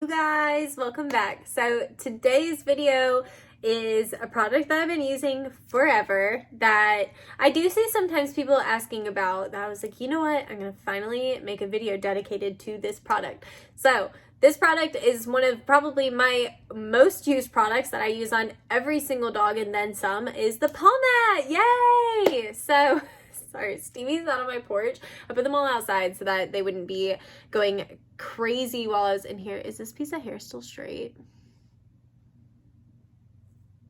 guys, welcome back. So today's video is a product that I've been using forever that I do see sometimes people asking about, that I was like, you know what, I'm gonna finally make a video dedicated to this product. So this product is one of probably my most used products that I use on every single dog and then some, is the Pawmat. Yay! So sorry, Stevie's out on my porch. I put them all outside so that they wouldn't be going crazy while I was in here. Is this piece of hair still straight?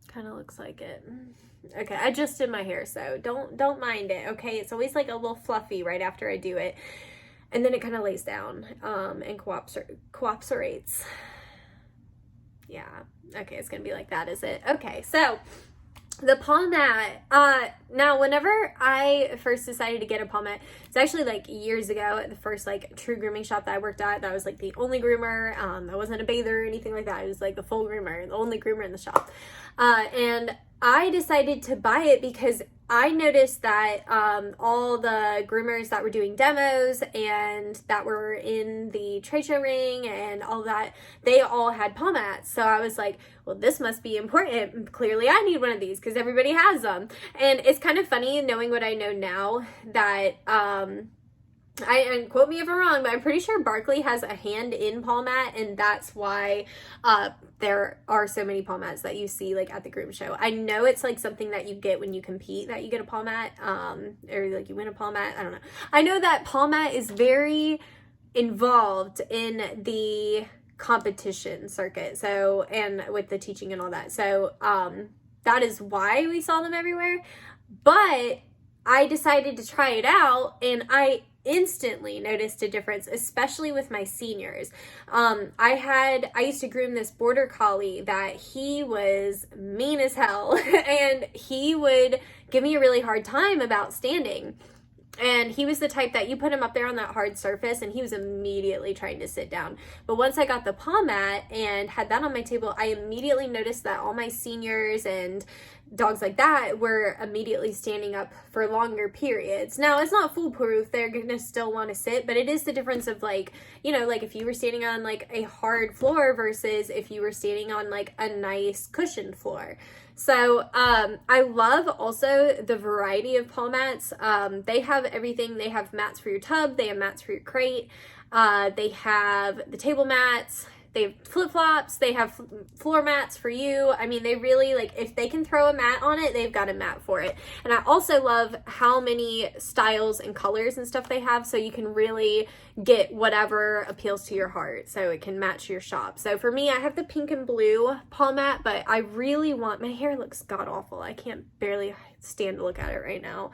Kind of looks like it. Okay, I just did my hair, so don't mind it, okay? It's always like a little fluffy right after I do it. And then it kind of lays down and cooperates. Yeah, okay, it's gonna be like that, is it? Okay, so the Pawmat, now whenever I first decided to get a Pawmat, it's actually like years ago at the first like true grooming shop that I worked at. That was like the only groomer. I wasn't a bather or anything like that. It was like the full groomer, the only groomer in the shop. And I decided to buy it because I noticed that all the groomers that were doing demos and that were in the trade show ring and all that, they all had Pawmats. So I was like, well, this must be important. Clearly I need one of these because everybody has them. And it's kind of funny knowing what I know now that and quote me if I'm wrong, but I'm pretty sure Barkley has a hand in Pawmat, and that's why there are so many Pawmats that you see like at the groom show. I know it's like something that you get when you compete, that you get a Pawmat, or like you win a Pawmat. I don't know. I know that Pawmat is very involved in the competition circuit, so, and with the teaching and all that. So that is why we saw them everywhere. But I decided to try it out, and I instantly noticed a difference, especially with my seniors. I used to groom this border collie that he was mean as hell and he would give me a really hard time about standing. And he was the type that you put him up there on that hard surface and he was immediately trying to sit down. But once I got the Pawmat and had that on my table, I immediately noticed that all my seniors and dogs like that were immediately standing up for longer periods. Now, it's not foolproof. They're gonna still want to sit, but it is the difference of like, you know, like if you were standing on like a hard floor versus if you were standing on like a nice cushioned floor. So I love also the variety of Pawmats. They have everything. They have mats for your tub. They have mats for your crate. They have the table mats. They have flip-flops. They have floor mats for you. I mean, they really, like, if they can throw a mat on it, they've got a mat for it. And I also love how many styles and colors and stuff they have, so you can really get whatever appeals to your heart, so it can match your shop. So for me, I have the pink and blue Pawmat, but I really want, my hair looks god-awful. I can't barely stand to look at it right now.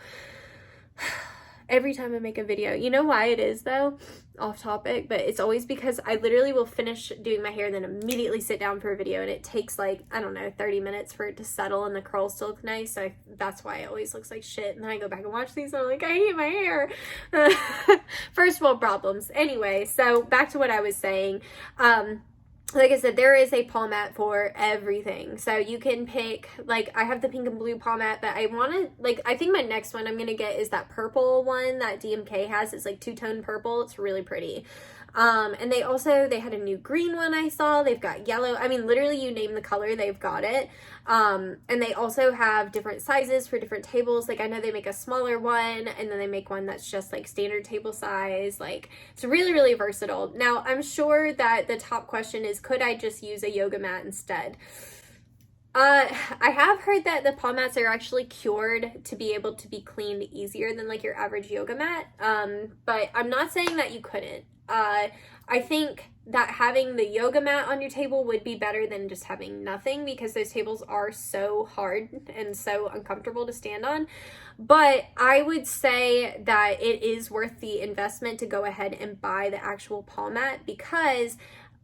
Every time I make a video. You know why it is though? Off topic, but it's always because I literally will finish doing my hair and then immediately sit down for a video, and it takes like, I don't know, 30 minutes for it to settle and the curls to look nice. So that's why it always looks like shit. And then I go back and watch these and I'm like, I hate my hair. First world problems. Anyway, so back to what I was saying. Like I said, there is a Pawmat for everything. So you can pick, like, I have the pink and blue Pawmat, but I want to, like, I think my next one I'm going to get is that purple one that DMK has. It's like two-tone purple. It's really pretty. And they had a new green one I saw. They've got yellow. I mean, literally you name the color, they've got it. And they also have different sizes for different tables. Like, I know they make a smaller one, and then they make one that's just like standard table size. Like, it's really, really versatile. Now, I'm sure that the top question is, could I just use a yoga mat instead? I have heard that the Pawmats are actually cured to be able to be cleaned easier than like your average yoga mat. But I'm not saying that you couldn't. I think that having the yoga mat on your table would be better than just having nothing, because those tables are so hard and so uncomfortable to stand on. But I would say that it is worth the investment to go ahead and buy the actual Pawmat, because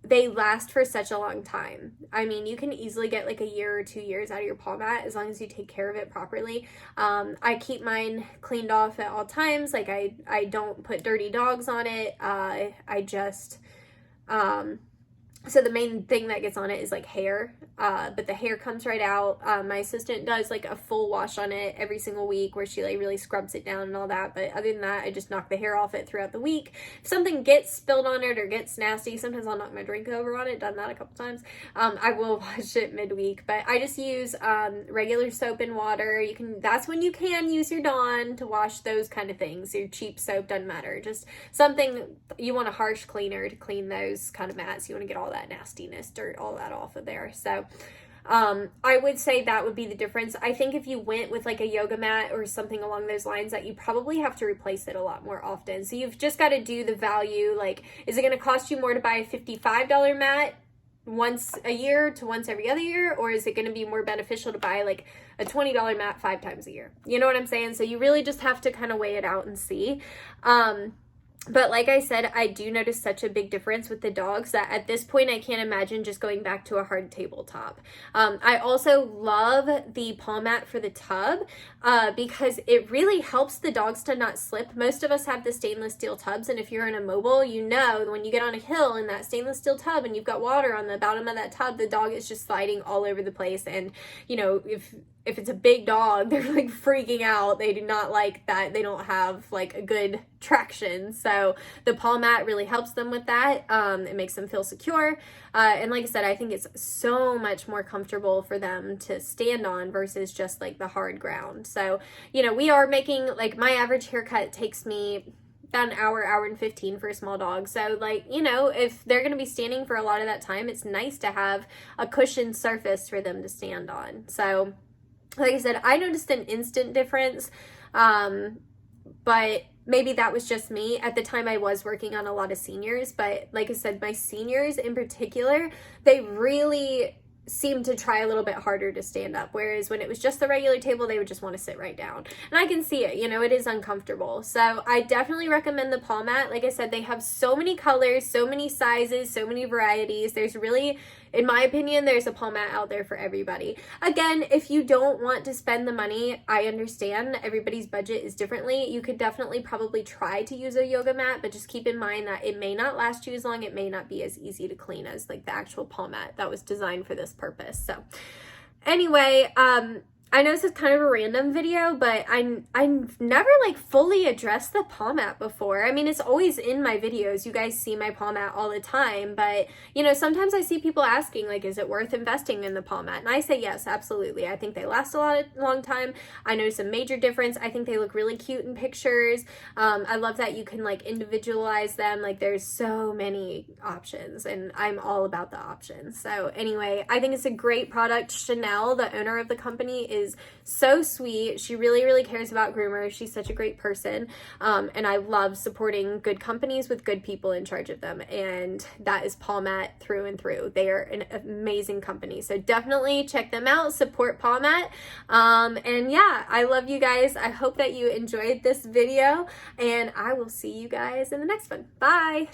they last for such a long time. I mean, you can easily get like a year or 2 years out of your Pawmat as long as you take care of it properly. I keep mine cleaned off at all times. Like I don't put dirty dogs on it. I just So the main thing that gets on it is like hair, but the hair comes right out. My assistant does like a full wash on it every single week where she like really scrubs it down and all that. But other than that, I just knock the hair off it throughout the week. If something gets spilled on it or gets nasty, sometimes I'll knock my drink over on it. Done that a couple times. I will wash it midweek, but I just use regular soap and water. That's when you can use your Dawn to wash those kind of things. Your cheap soap doesn't matter. Just something, you want a harsh cleaner to clean those kind of mats. You want to get all that nastiness, dirt, all that off of there. So I would say that would be the difference. I think if you went with like a yoga mat or something along those lines, that you probably have to replace it a lot more often. So you've just got to do the value. Like, is it going to cost you more to buy a $55 mat once a year to once every other year, or is it going to be more beneficial to buy like a $20 mat 5 times a year? You know what I'm saying? So you really just have to kind of weigh it out and see. But like I said, I do notice such a big difference with the dogs that at this point I can't imagine just going back to a hard tabletop. I also love the Pawmat for the tub because it really helps the dogs to not slip. Most of us have the stainless steel tubs, and if you're in a mobile, you know when you get on a hill in that stainless steel tub and you've got water on the bottom of that tub, the dog is just sliding all over the place. And you know, if it's a big dog, they're like freaking out. They do not like that. They don't have like a good traction. So the Pawmat really helps them with that. It makes them feel secure. And like I said, I think it's so much more comfortable for them to stand on versus just like the hard ground. So, you know, we are making, like, my average haircut takes me about an hour and 15 for a small dog. So like, you know, if they're going to be standing for a lot of that time, it's nice to have a cushioned surface for them to stand on. So like I said, I noticed an instant difference, but maybe that was just me. At the time I was working on a lot of seniors, but like I said, my seniors in particular, they really seemed to try a little bit harder to stand up, whereas when it was just the regular table, they would just want to sit right down. And I can see it, you know, it is uncomfortable. So I definitely recommend the Pawmat. Like I said, they have so many colors, so many sizes, so many varieties. There's really, in my opinion, there's a Pawmat out there for everybody. Again, if you don't want to spend the money, I understand everybody's budget is differently. You could definitely probably try to use a yoga mat, but just keep in mind that it may not last you as long. It may not be as easy to clean as like the actual Pawmat that was designed for this purpose. So anyway, I know this is kind of a random video, but I've never like fully addressed the Pawmat before. I mean, it's always in my videos. You guys see my Pawmat all the time, but you know, sometimes I see people asking like, is it worth investing in the Pawmat? And I say yes, absolutely. I think they last a long time. I notice a major difference. I think they look really cute in pictures. I love that you can like individualize them. Like there's so many options and I'm all about the options. So anyway, I think it's a great product. Chanel, the owner of the company, is so sweet. She really cares about groomers. She's such a great person. And I love supporting good companies with good people in charge of them. And that is Pawmat through and through. They are an amazing company. So definitely check them out. Support Pawmat. And yeah, I love you guys. I hope that you enjoyed this video and I will see you guys in the next one. Bye.